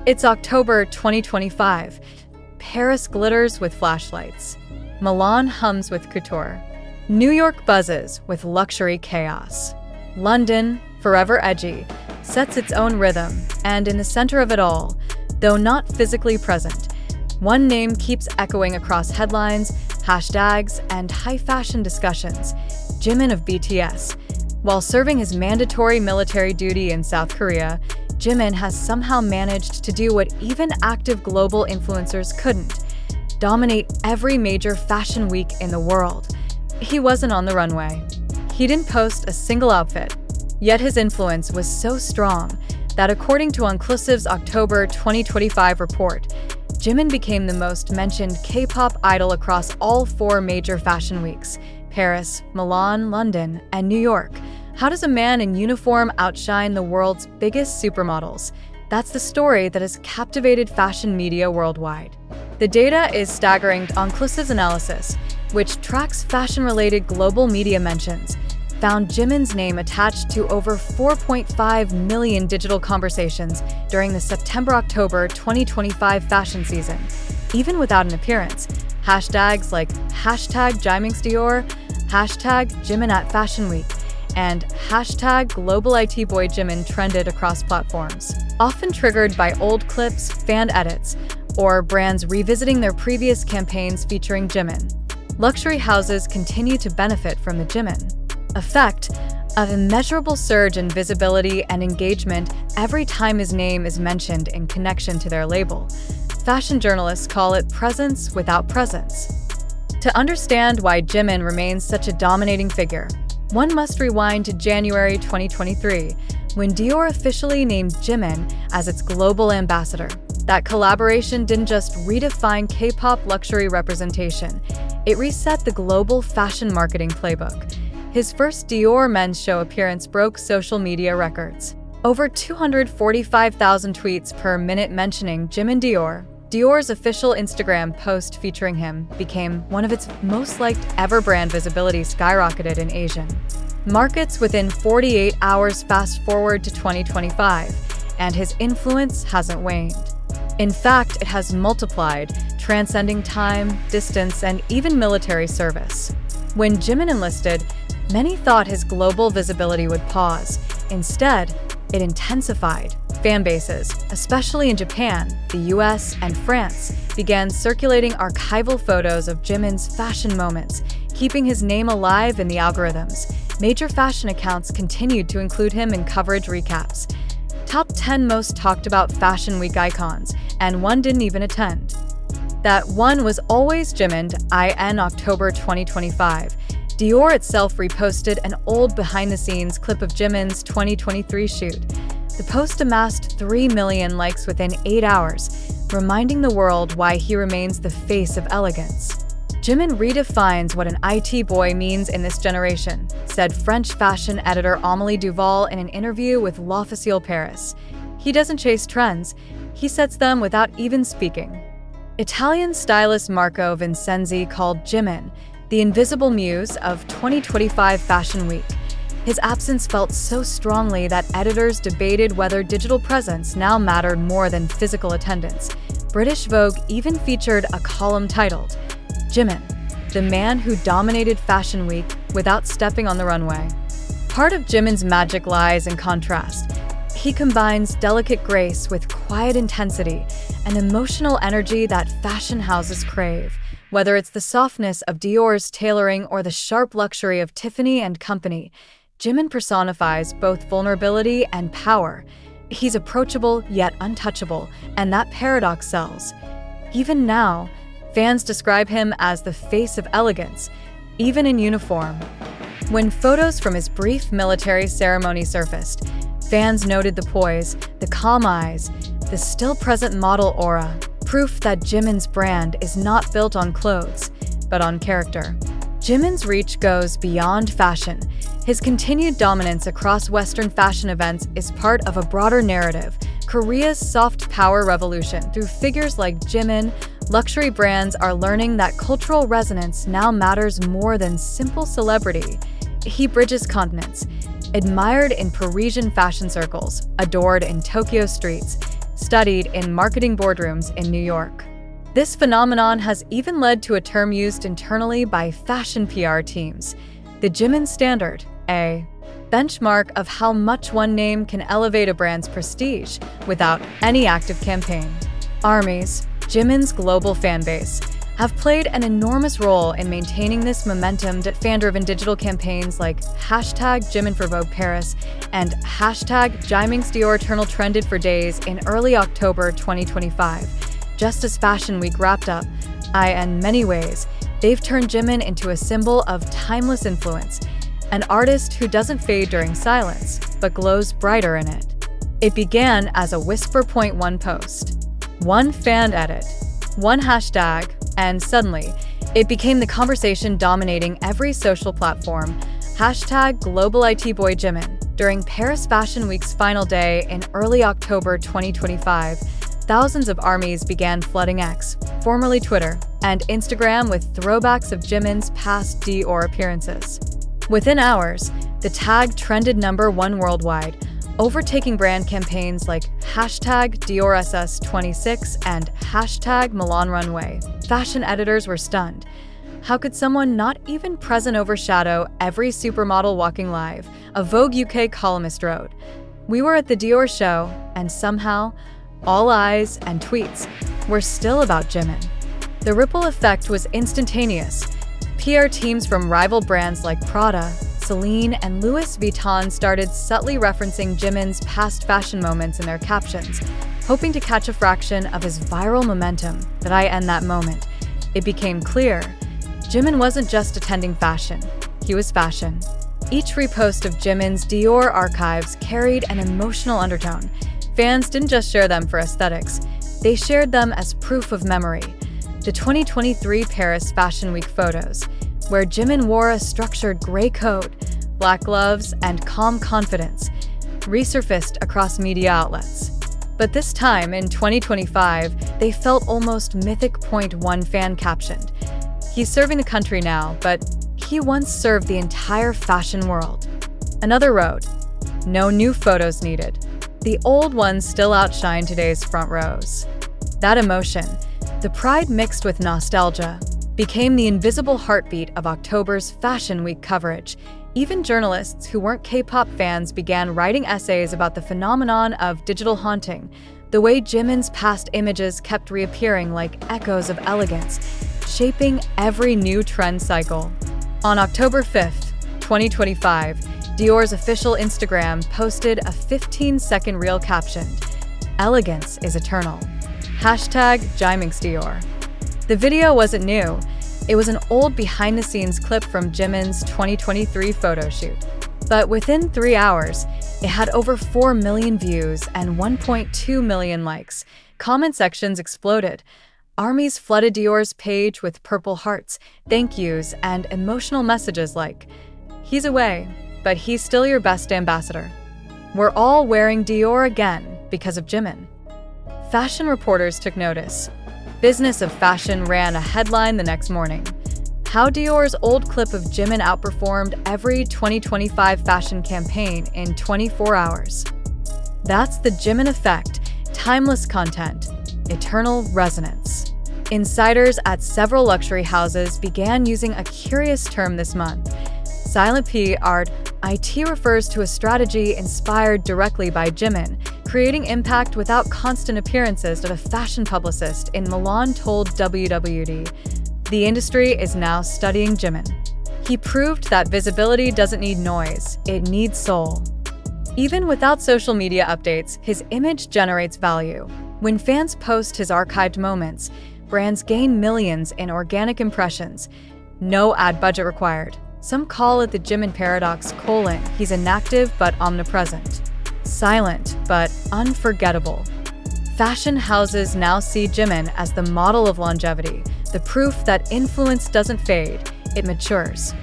It's October 2025. Paris glitters with flashlights. Milan hums with couture. New York buzzes with luxury chaos. London, forever edgy, sets its own rhythm, and in the center of it all, though not physically present, one name keeps echoing across headlines, hashtags, and high-fashion discussions: Jimin of BTS. While serving his mandatory military duty in South Korea, Jimin has somehow managed to do what even active global influencers couldn't: dominate every major fashion week in the world. He wasn't on the runway. He didn't post a single outfit. Yet his influence was so strong that, according to Inclusive's October 2025 report, Jimin became the most mentioned K-pop idol across all 4 major fashion weeks: Paris, Milan, London, and New York. How does a man in uniform outshine the world's biggest supermodels? That's the story that has captivated fashion media worldwide. The data is staggering. Inclusive's analysis, which tracks fashion-related global media mentions, found Jimin's name attached to over 4.5 million digital conversations during the September-October 2025 fashion season, even without an appearance. Hashtags like #JimingsDior, #JiminAtFashionWeek, and #GlobalITBoy Jimin trended across platforms, often triggered by old clips, fan edits, or brands revisiting their previous campaigns featuring Jimin. Luxury houses continue to benefit from the Jimin effect, of immeasurable surge in visibility and engagement every time his name is mentioned in connection to their label. Fashion journalists call it presence without presence. To understand why Jimin remains such a dominating figure, one must rewind to January 2023, when Dior officially named Jimin as its global ambassador. That collaboration didn't just redefine K-pop luxury representation, it reset the global fashion marketing playbook. His first Dior men's show appearance broke social media records. Over 245,000 tweets per minute mentioning Jimin Dior. Dior's official Instagram post featuring him became one of its most liked ever. Brand visibility skyrocketed in Asian markets within 48 hours. Fast forward to 2025, and his influence hasn't waned. In fact, it has multiplied, transcending time, distance, and even military service. When Jimin enlisted, many thought his global visibility would pause. Instead, it intensified. Fan bases, especially in Japan, the US, and France, began circulating archival photos of Jimin's fashion moments, keeping his name alive in the algorithms. Major fashion accounts continued to include him in coverage recaps. Top 10 most talked about Fashion Week icons, and one didn't even attend. That one was always Jimin. In October 2025, Dior itself reposted an old behind-the-scenes clip of Jimin's 2023 shoot. The post amassed 3 million likes within 8 hours, reminding the world why he remains the face of elegance. Jimin redefines what an IT boy means in this generation, said French fashion editor Amélie Duval in an interview with L'Officiel Paris. He doesn't chase trends, he sets them without even speaking. Italian stylist Marco Vincenzi called Jimin the invisible muse of 2025 Fashion Week. His absence felt so strongly that editors debated whether digital presence now mattered more than physical attendance. British Vogue even featured a column titled, "Jimin, the man who dominated Fashion Week without stepping on the runway." Part of Jimin's magic lies in contrast. He combines delicate grace with quiet intensity, an emotional energy that fashion houses crave. Whether it's the softness of Dior's tailoring or the sharp luxury of Tiffany & Company, Jimin personifies both vulnerability and power. He's approachable yet untouchable, and that paradox sells. Even now, fans describe him as the face of elegance, even in uniform. When photos from his brief military ceremony surfaced, fans noted the poise, the calm eyes, the still-present model aura, proof that Jimin's brand is not built on clothes, but on character. Jimin's reach goes beyond fashion. His continued dominance across Western fashion events is part of a broader narrative, Korea's soft power revolution. Through figures like Jimin, luxury brands are learning that cultural resonance now matters more than simple celebrity. He bridges continents, admired in Parisian fashion circles, adored in Tokyo streets, studied in marketing boardrooms in New York. This phenomenon has even led to a term used internally by fashion PR teams, the Jimin standard, a benchmark of how much one name can elevate a brand's prestige without any active campaign. Armies, Jimin's global fanbase, have played an enormous role in maintaining this momentum that fan-driven digital campaigns like #Jimin for Vogue Paris and #Jiming'sDior Eternal trended for days in early October 2025. Just as Fashion Week wrapped up, in many ways, they've turned Jimin into a symbol of timeless influence, an artist who doesn't fade during silence, but glows brighter in it. It began as a Whisper.1 post, one fan edit, one hashtag, and suddenly, it became the conversation dominating every social platform, #GlobalITBoyJimin. During Paris Fashion Week's final day in early October 2025, thousands of armies began flooding X, formerly Twitter, and Instagram with throwbacks of Jimin's past Dior appearances. Within hours, the tag trended #1 worldwide, overtaking brand campaigns like #DiorSS26 and #MilanRunway. Fashion editors were stunned. How could someone not even present overshadow every supermodel walking live? A Vogue UK columnist wrote, "We were at the Dior show, and somehow, all eyes and tweets were still about Jimin." The ripple effect was instantaneous. PR teams from rival brands like Prada, Celine, and Louis Vuitton started subtly referencing Jimin's past fashion moments in their captions, hoping to catch a fraction of his viral momentum. In that moment, it became clear Jimin wasn't just attending fashion, he was fashion. Each repost of Jimin's Dior archives carried an emotional undertone. Fans didn't just share them for aesthetics, they shared them as proof of memory. The 2023 Paris Fashion Week photos, where Jimin wore a structured gray coat, black gloves, and calm confidence, resurfaced across media outlets. But this time, in 2025, they felt almost mythic. One fan captioned, "He's serving the country now, but he once served the entire fashion world." Another wrote, "No new photos needed. The old ones still outshine today's front rows." That emotion, the pride mixed with nostalgia, became the invisible heartbeat of October's Fashion Week coverage. Even journalists who weren't K-pop fans began writing essays about the phenomenon of digital haunting, the way Jimin's past images kept reappearing like echoes of elegance, shaping every new trend cycle. On October 5th, 2025, Dior's official Instagram posted a 15-second reel captioned, "Elegance is eternal. #Jiming'sDior." The video wasn't new. It was an old behind-the-scenes clip from Jimin's 2023 photo shoot. But within 3 hours, it had over 4 million views and 1.2 million likes. Comment sections exploded. Armies flooded Dior's page with purple hearts, thank yous, and emotional messages like, "He's away, but he's still your best ambassador. We're all wearing Dior again because of Jimin." Fashion reporters took notice. Business of Fashion ran a headline the next morning. How Dior's old clip of Jimin outperformed every 2025 fashion campaign in 24 hours. That's the Jimin effect, timeless content, eternal resonance. Insiders at several luxury houses began using a curious term this month. Silent PR IT refers to a strategy inspired directly by Jimin, creating impact without constant appearances that a fashion publicist in Milan told WWD. The industry is now studying Jimin. He proved that visibility doesn't need noise, it needs soul. Even without social media updates, his image generates value. When fans post his archived moments, brands gain millions in organic impressions. No ad budget required. Some call it the Jimin paradox: he's inactive but omnipresent. Silent but unforgettable. Fashion houses now see Jimin as the model of longevity, the proof that influence doesn't fade, it matures.